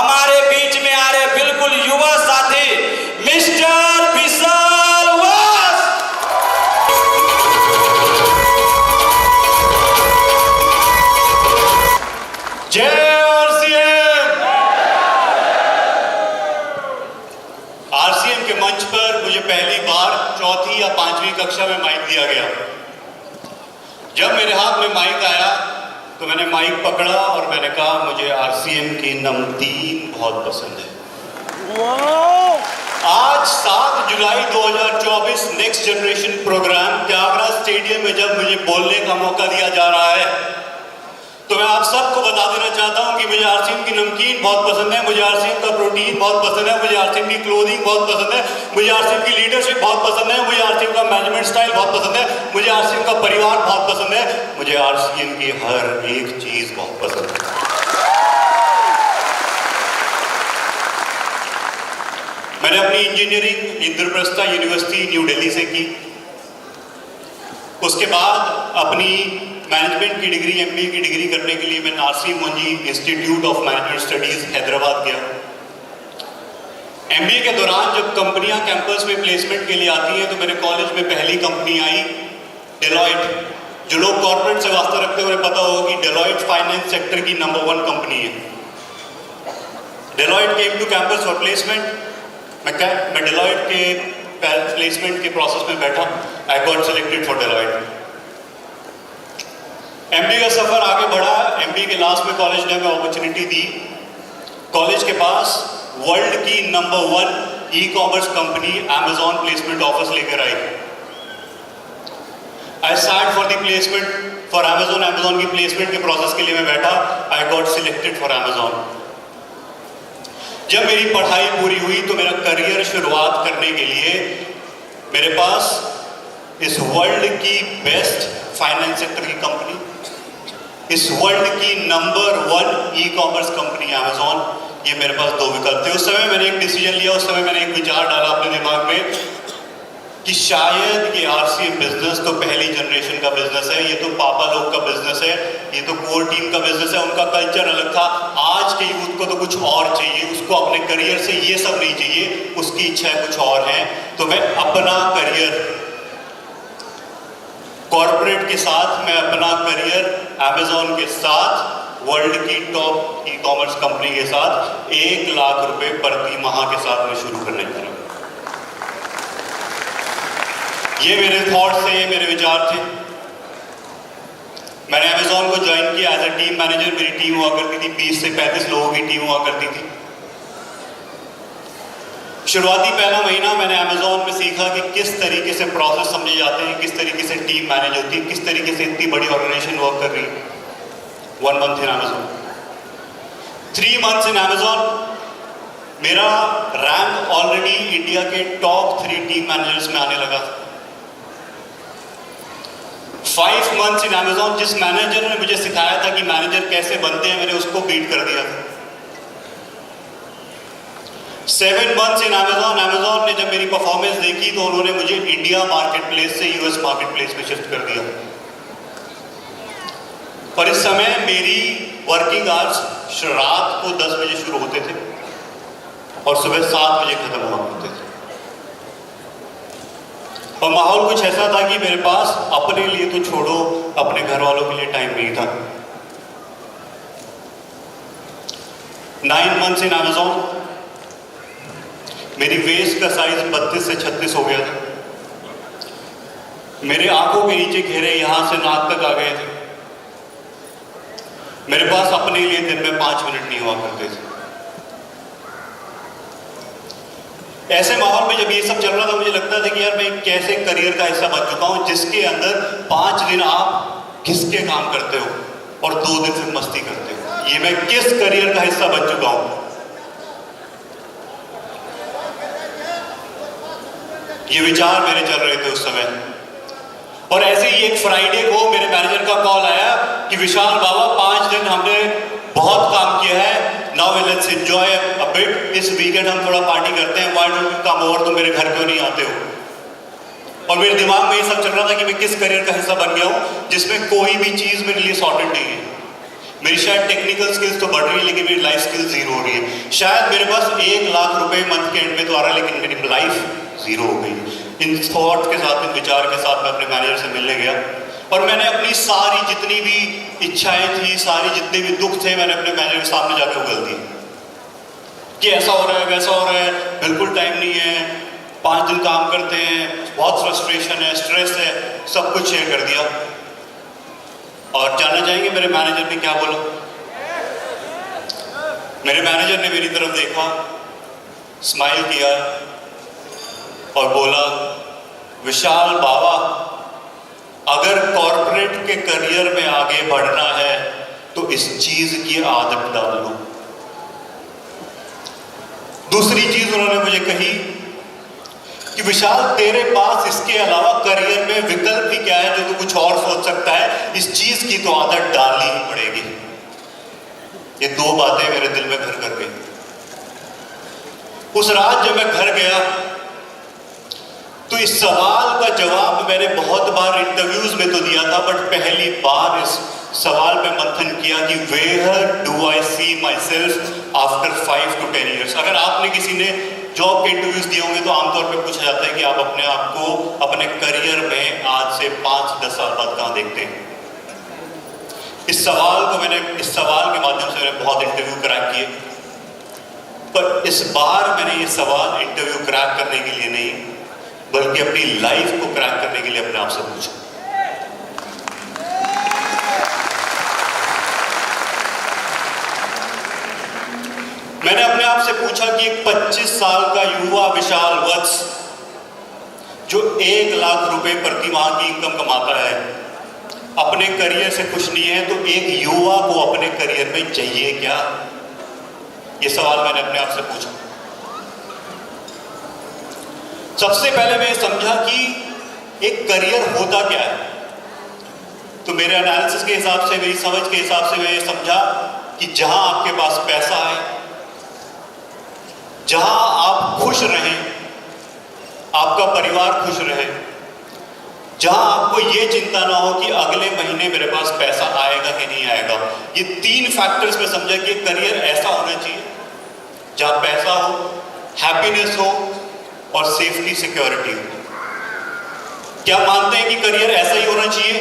हमारे बीच में आ रहे बिल्कुल युवा साथी मिस्टर विशाल वास। जय आरसीएम के मंच पर मुझे पहली बार चौथी या पांचवी कक्षा में माइक दिया गया। जब मेरे हाथ में माइक आया तो मैंने माइक पकड़ा और मैंने कहा मुझे आरसीएम की नमकीन बहुत पसंद है। आज 7 जुलाई 2024 next generation program Thyagaraj stadium में जब मुझे बोलने का मौका दिया जा रहा है तो मैं आप सबको बता देना चाहता हूं कि मुझे आरसीएम की नमकीन बहुत पसंद है, मुझे आरसीएम का प्रोटीन बहुत पसंद है, मुझे आरसीएम की क्लोथिंग बहुत पसंद है, मुझे आरसीएम की लीडरशिप बहुत पसंद है, मुझे आरसीएम का मैनेजमेंट स्टाइल बहुत पसंद है, मुझे आरसीएम का परिवार बहुत पसंद है, मुझे आरसीएम की हर एक चीज बहुत पसंद है। मैंने अपनी engineering Indraprastha university new Delhi से की। उसके बाद अपनी मैनेजमेंट की डिग्री एमबीए की डिग्री करने के लिए मैं नारसी मुंजी institute of management studies Hyderabad गया। एमबीए के दौरान जब कंपनियां कैंपस में प्लेसमेंट के लिए आती हैं तो मेरे कॉलेज में पहली कंपनी आई डेलॉयट। जो लोग कॉर्पोरेट से वास्ता रखते हैं उन्हें पता होगा कि डेलॉयट फाइनेंस सेक्टर की नंबर 1 कंपनी है। Deloitte came to campus for placement. मैं डेलॉयट के प्लेसमेंट के प्रोसेस में बैठा। I got selected for Deloitte. MBA का सफर आगे बढ़ा। एमबीए के लास्ट में कॉलेज ने हमें अपॉर्चुनिटी दी। कॉलेज के पास वर्ल्ड की number 1 ecommerce company Amazon placement offers लेकर आई। I start for the placement for Amazon. Amazon की प्लेसमेंट के प्रोसेस के लिए मैं बैठा। I got selected for Amazon. जब मेरी पढ़ाई पूरी हुई तो मेरा करियर शुरुआत करने के लिए मेरे पास इस वर्ल्ड की बेस्ट फाइनेंस सेक्टर की कंपनी, इस वर्ल्ड की number 1 ecommerce company Amazon, ये मेरे पास 2 विकल्प थे। उस समय मैंने एक डिसीजन लिया। उस समय मैंने एक विचार डाला अपने दिमाग में कि शायद ये आरसीएम बिजनेस तो पहली जनरेशन का बिजनेस है, ये तो पापा लोग का बिजनेस है, ये तो कोर टीम का बिजनेस है, उनका कल्चर अलग था। आज के यूथ को तो कुछ और चाहिए, उसको अपने करियर से ये सब नहीं चाहिए, उसकी इच्छा कुछ और है। तो मैं अपना करियर कॉर्पोरेट के साथ, मैं अपना करियर अमेजॉन के साथ, वर्ल्ड की टॉप ई कॉमर्स कंपनी के साथ 1 लाख रुपए प्रति माह के साथ मैं शुरू करने जा रहा हूं। ये मेरे थॉट्स थे, ये मेरे विचार थे। मैंने अमेजॉन को ज्वाइन किया एज ए टीम मैनेजर। मेरी टीम हुआ करती थी 20 से 35 लोगों की टीम हुआ करती थी। शुरुआती पहला महीना मैंने अमेजॉन में सीखा कि किस तरीके से प्रोसेस समझे जाते हैं, किस तरीके से टीम मैनेज होती है, किस तरीके से इतनी बड़ी ऑर्गेनाइजेशन वर्क कर रही है। 1 month in Amazon, 3 months in Amazon. मेरा रैंक ऑलरेडी इंडिया के टॉप 3 टीम मैनेजर्स में आने लगा। 5 मंथ्स इन अमेजॉन, जिस मैनेजर ने मुझे सिखाया था कि मैनेजर कैसे बनते हैं, मैंने उसको बीट कर दिया था। 7 मंथ्स इन अमेजॉन। अमेजॉन ने जब मेरी परफॉर्मेंस देखी तो उन्होंने मुझे इंडिया मार्केट प्लेस से यूएस मार्केट प्लेस में शिफ्ट कर दिया। और इस समय मेरी वर्किंग आवर्स रात को 10 बजे शुरू होते थे और सुबह 7 बजे खत्म हुआ करते थे। और माहौल कुछ ऐसा था कि मेरे पास अपने लिए तो छोड़ो, अपने घर वालों के लिए टाइम नहीं था। 9 मंथ्स इन अमेजॉन। मेरी वेस्ट का साइज 32 से 36 हो गया था। मेरे आंखों के नीचे घेरे यहां से नाक तक आ गए थे। मेरे पास अपने लिए दिन में 5 मिनट नहीं हुआ करते थे। ऐसे माहौल में जब ये सब चल रहा था मुझे लगता था कि यार मैं कैसे करियर का हिस्सा बन चुका हूं जिसके अंदर 5 दिन आप घिसके काम करते हो और 2 दिन फिर मस्ती करते हो। ये मैं किस करियर का हिस्सा बन चुका हूं। ये विचार मेरे चल रहे थे उस समय। और ऐसे ही एक फ्राइडे को मेरे मैनेजर का कॉल आया कि विशाल बाबा 5 दिन हमने बहुत काम किया है, now let's enjoy a bit. इस वीकेंड हम थोड़ा पार्टी करते हैं, why don't you come over, तुम मेरे घर क्यों नहीं आते हो। और मेरे दिमाग में ये सब चल रहा था कि मैं किस करियर का हिस्सा बन गया हूं जिसमें कोई भी चीज मेरे लिए सॉर्टेड नहीं है। मेरी शायद टेक्निकल स्किल्स तो बढ़ रही है लेकिन मेरी लाइफ स्किल जीरो हो रही है। शायद मेरे पास 1 लाख रुपए मंथ के एंड में तो आ रहा है लेकिन मेरी लाइफ जीरो हो गई। इन थॉट के साथ, इन विचार के साथ मैं अपने मैनेजर से मिलने गया और मैंने अपनी सारी जितनी भी इच्छाएं थी, सारी जितने भी दुख थे, मैंने अपने मैनेजर के सामने जाकर उगल दी कि ऐसा हो रहा है, वैसा हो रहा है, बिल्कुल टाइम नहीं है, 5 दिन काम करते हैं, बहुत फ्रस्ट्रेशन है, स्ट्रेस है, सब कुछ शेयर कर दिया। और जानना चाहेंगे मेरे मैनेजर ने क्या बोला? मेरे मैनेजर ने मेरी तरफ देखा, स्माइल किया और बोला, विशाल बाबा, अगर कॉर्पोरेट के करियर में आगे बढ़ना है तो इस चीज की आदत डाल लो। दूसरी चीज उन्होंने मुझे कही कि विशाल, तेरे पास इसके अलावा करियर में विकल्प भी क्या है जो तू कुछ और सोच सकता है, इस चीज की तो आदत डालनी ही पड़ेगी। ये 2 बातें मेरे दिल में घर कर गई। उस रात जब मैं घर गया तो इस सवाल का जवाब मैंने बहुत बार इंटरव्यूज में तो दिया था, बट पहली बार इस सवाल पे मंथन किया कि where do I see myself after 5 to 10 years। अगर आपने किसी ने जॉब के इंटरव्यूज दिए होंगे तो आमतौर पे पूछा जाता है कि आप अपने आप को अपने करियर में आज से 5-10 साल बाद कहाँ देखते हैं। इस सवाल के माध्यम से मैंने बहुत इंटरव्यू क्रैक किए, पर इस बार मैंने ये सवाल इंटरव्यू क्रैक करने के लिए नहीं बल्कि अपनी लाइफ को क्रैक करने के लिए अपने आप से पूछा। मैंने अपने आप से पूछा कि एक 25 साल का युवा विशाल वत्स जो 1 लाख रुपए प्रति माह की इनकम कमाता है, अपने करियर से खुश नहीं है, तो एक युवा को अपने करियर में चाहिए क्या? ये सवाल मैंने अपने आप से पूछा। सबसे पहले मैं समझा कि एक करियर होता क्या है। तो मेरे एनालिसिस के हिसाब से, मेरी समझ के हिसाब से मैं ये समझा कि जहां आपके पास पैसा है, जहां आप खुश रहें, आपका परिवार खुश रहे, जहां आपको ये चिंता ना हो कि अगले महीने मेरे पास पैसा आएगा कि नहीं आएगा। ये 3 फैक्टर्स में समझा कि करियर ऐसा होना चाहिए जहां पैसा हो, हैप्पीनेस हो और सेफ्टी सिक्योरिटी हो। क्या मानते हैं कि करियर ऐसा ही होना चाहिए?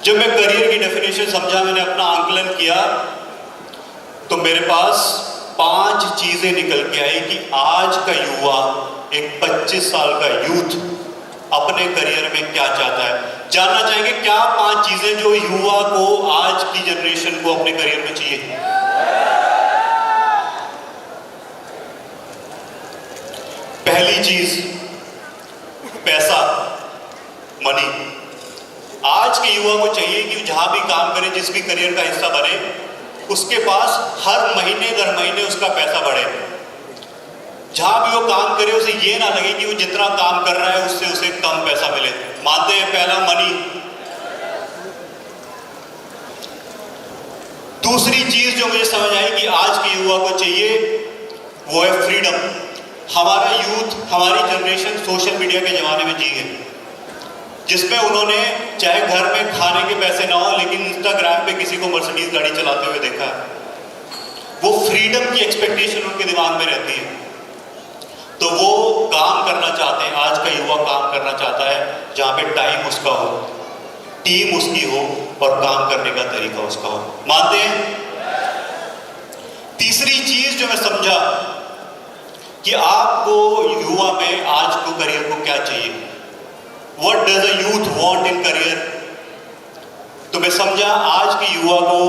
जब मैं करियर की डेफिनेशन समझा, मैंने अपना आंकलन किया, तो मेरे पास 5 चीजें निकल के आई कि आज का युवा, एक 25 साल का यूथ अपने करियर में क्या चाहता है। जानना चाहेंगे क्या 5 चीजें जो युवा को, आज की जनरेशन को अपने करियर में चाहिए? पहली चीज, पैसा, मनी। आज के युवा को चाहिए कि जहां भी काम करे, जिस भी करियर का हिस्सा बने, उसके पास हर महीने दर महीने उसका पैसा बढ़े। जहां भी वो काम करे उसे ये ना लगे कि वो जितना काम कर रहा है उससे उसे कम पैसा मिले। मानते हैं पहला मनी। दूसरी चीज जो मुझे समझ आई कि आज के युवा को चाहिए वो है फ्रीडम। हमारा यूथ, हमारी जनरेशन सोशल मीडिया के जमाने में जी है, जिसमें उन्होंने चाहे घर में खाने के पैसे ना हो लेकिन इंस्टाग्राम पे किसी को मर्सिडीज गाड़ी चलाते हुए देखा है। वो फ्रीडम की एक्सपेक्टेशन उनके दिमाग में रहती है, तो वो काम करना चाहते हैं। आज का युवा काम करना चाहता है जहां पे टाइम उसका हो, टीम उसकी हो और काम करने का तरीका उसका हो। मानते हैं? तीसरी चीज जो मैं समझा कि आपको युवा में आज को करियर को क्या चाहिए, what does a youth want in career. तो मैं समझा आज के युवा को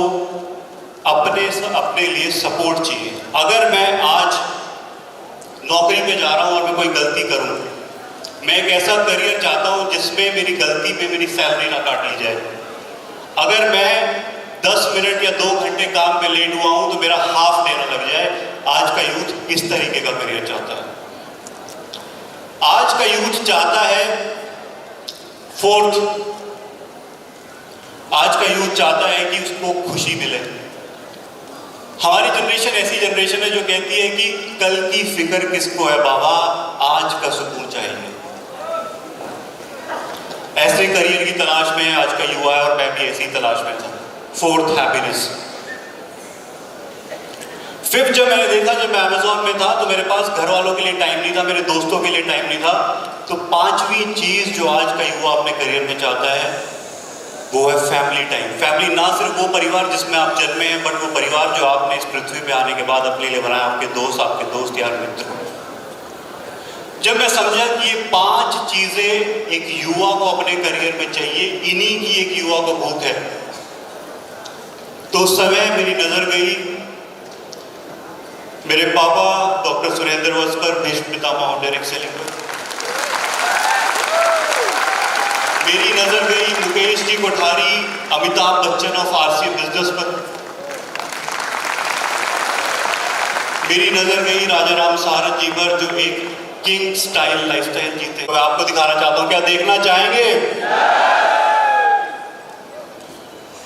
अपने लिए सपोर्ट चाहिए। अगर मैं आज नौकरी पे जा रहा हूं और मैं कोई गलती करूं, मैं एक ऐसा करियर चाहता हूं जिसमें मेरी गलती पे मेरी सैलरी ना काट ली जाए। अगर मैं 10 मिनट या 2 घंटे काम पे लेट हुआ हूं तो मेरा हाफ देना लग जाए। आज का यूथ इस तरीके का करियर चाहता है। आज का यूथ चाहता है, फोर्थ, आज का यूथ चाहता है कि उसको खुशी मिले। हमारी जनरेशन ऐसी जनरेशन है जो कहती है कि कल की फिक्र किसको है बाबा, आज का सुकून चाहिए। ऐसे करियर की तलाश में आज का युवा है और मैं भी ऐसी तलाश में था। Fourth, happiness. फिफ्थ, जब मैंने देखा, जब मैं अमेजोन में था तो मेरे पास घर वालों के लिए टाइम नहीं था, मेरे दोस्तों के लिए टाइम नहीं था। तो पांचवी चीज जो आज का युवा अपने करियर में चाहता है वो है फैमिली टाइम। फैमिली ना सिर्फ वो परिवार जिसमें आप जन्मे हैं, बट वो परिवार जो आपने इस पृथ्वी पे आने के बाद अपने लिए बनाया, आपके दोस्त यार, मित्र। जब मैं समझा कि ये 5 चीजें एक युवा को अपने करियर में चाहिए, इन्हीं की एक युवा को भूख है, तो उस समय मेरी नजर गई मेरे पापा doctor Surendra Waskar, Bhishma Pitamah of direct selling पर। मेरी नजर गई Mukesh ji Kothari, Amitabh Bachchan of RCM business पर। मेरी नजर गई राजा राम सारथ जी पर, जो एक किंग स्टाइल लाइफस्टाइल जीते। मैं आपको दिखाना चाहता हूं, क्या देखना चाहेंगे?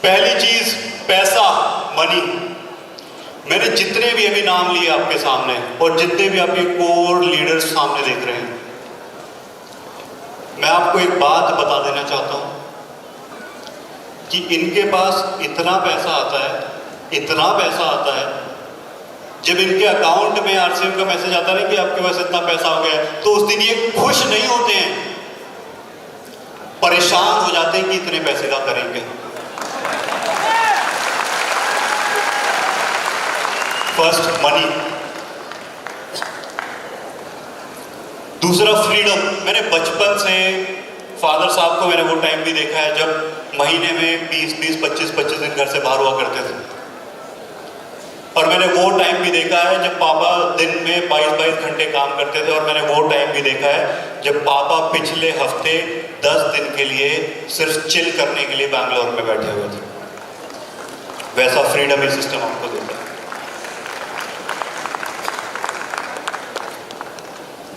पहली चीज, पैसा, मनी। मैंने जितने भी अभी नाम लिए आपके सामने और जितने भी आपके कोर लीडर्स सामने देख रहे हैं, मैं आपको एक बात बता देना चाहता हूं कि इनके पास इतना पैसा आता है, जब इनके अकाउंट में आरसीएम का मैसेज आता है कि आपके पास इतना पैसा हो गया, तो उस दिन ये खुश नहीं होते हैं, परेशान हो जाते हैं कि इतने पैसे का करेंगे। First, money. दूसरा, फ्रीडम। मैंने बचपन से फादर साहब को मैंने वो टाइम भी देखा है जब महीने में 20-20, 25-25 दिन घर से बाहर हुआ करते थे, और मैंने वो टाइम भी देखा है जब पापा दिन में 22-22 घंटे काम करते थे, और मैंने वो टाइम भी देखा है जब पापा पिछले हफ्ते 10 दिन के लिए सिर्फ चिल करने के लिए बैंगलोर में बैठे हुए थे। वैसा फ्रीडम ही सिस्टम आपको देता है।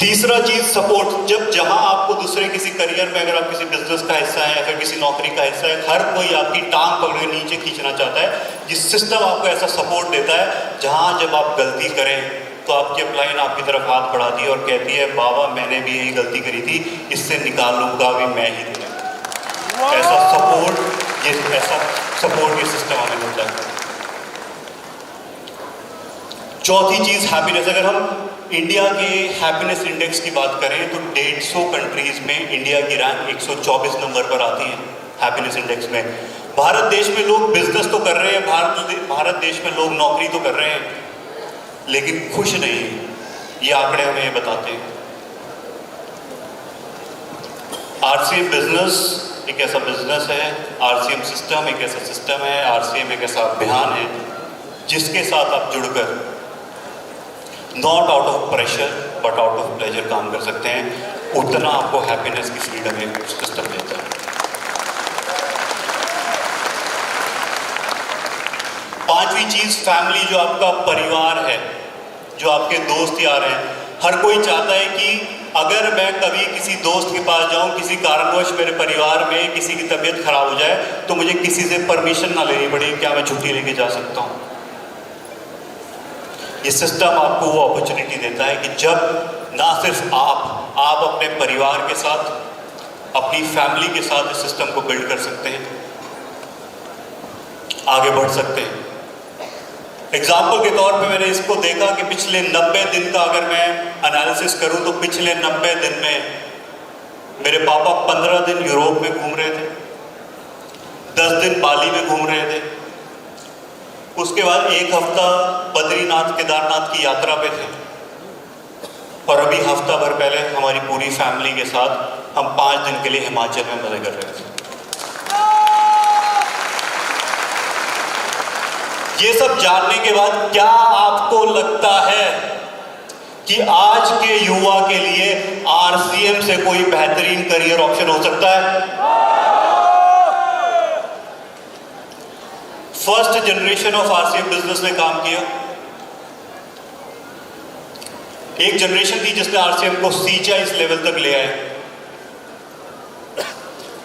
तीसरा चीज, सपोर्ट। जब जहां आपको दूसरे किसी करियर में, अगर आप किसी बिजनेस का हिस्सा है या फिर किसी नौकरी का हिस्सा है, हर कोई आपकी टांग पकड़ के नीचे खींचना चाहता है। ये सिस्टम आपको ऐसा सपोर्ट देता है जहां जब आप गलती करें तो आपकी अपलाइन आपकी तरफ हाथ बढ़ाती है और कहती है, बाबा मैंने भी यही गलती करी थी, इससे निकालूंगा भी मैं ही दूंगा। ऐसा सपोर्ट ये सिस्टम हमें मिलता है। चौथी चीज, हैप्पीनेस। अगर हम इंडिया के हैप्पीनेस इंडेक्स की बात करें तो 150 कंट्रीज में इंडिया की रैंक 124 नंबर पर आती है हैप्पीनेस इंडेक्स में। भारत देश में लोग बिजनेस तो कर रहे हैं, भारत देश में लोग नौकरी तो कर रहे हैं, लेकिन खुश नहीं है। ये आंकड़े हमें ये बताते हैं। आरसीएम बिजनेस एक ऐसा बिजनेस है, आरसीएम सिस्टम एक ऐसा सिस्टम है, आरसीएम एक ऐसा अभियान है जिसके साथ आप जुड़कर not out of pressure but out of pleasure काम कर सकते हैं। उतना आपको हैप्पीनेस की फ्रीडम एक सिस्टम देता है। पांचवी चीज, फैमिली। जो आपका परिवार है, जो आपके दोस्त यार हैं, हर कोई चाहता है कि अगर मैं कभी किसी दोस्त के पास जाऊं, किसी कारणवश मेरे परिवार में किसी की तबीयत खराब हो जाए, तो मुझे किसी से परमिशन ना लेनी पड़े, क्या मैं छुट्टी लेके जा सकता हूं। ये सिस्टम आपको वो अपॉर्चुनिटी देता है कि जब ना सिर्फ आप अपने परिवार के साथ, अपनी फैमिली के साथ इस सिस्टम को बिल्ड कर सकते हैं, आगे बढ़ सकते हैं। एग्जाम्पल के तौर पे मैंने इसको देखा कि पिछले 90 दिन का अगर मैं एनालिसिस करूं तो पिछले 90 दिन में मेरे पापा 15 दिन यूरोप में घूम रहे थे, 10 दिन बाली में घूम रहे थे, उसके बाद 1 हफ्ता बद्रीनाथ केदारनाथ की यात्रा पे थे, और अभी हफ्ता भर पहले हमारी पूरी फैमिली के साथ हम 5 दिन के लिए हिमाचल में मजे कर रहे थे। ये सब जानने के बाद क्या आपको लगता है कि आज के युवा के लिए आरसीएम से कोई बेहतरीन करियर ऑप्शन हो सकता है? First generation of RCM business में काम किया। एक जनरेशन थी जिसने आरसीएम को सींचा, इस लेवल तक ले आए।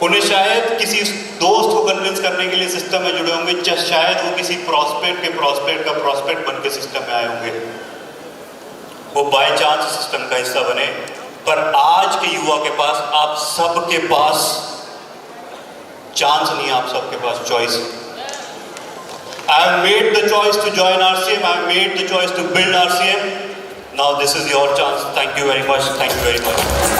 उन्हें शायद किसी दोस्त को कन्विंस करने के लिए सिस्टम में जुड़े होंगे, शायद वो किसी प्रॉस्पेक्ट बन के सिस्टम में आए होंगे, वो बाय चांस सिस्टम का हिस्सा बने। पर आज के युवा के पास, आप सबके पास चांस नहीं है आप सबके पास, choice. I have made the choice to join RCM. I have made the choice to build RCM. Now this is your chance. Thank you very much. Thank you very much.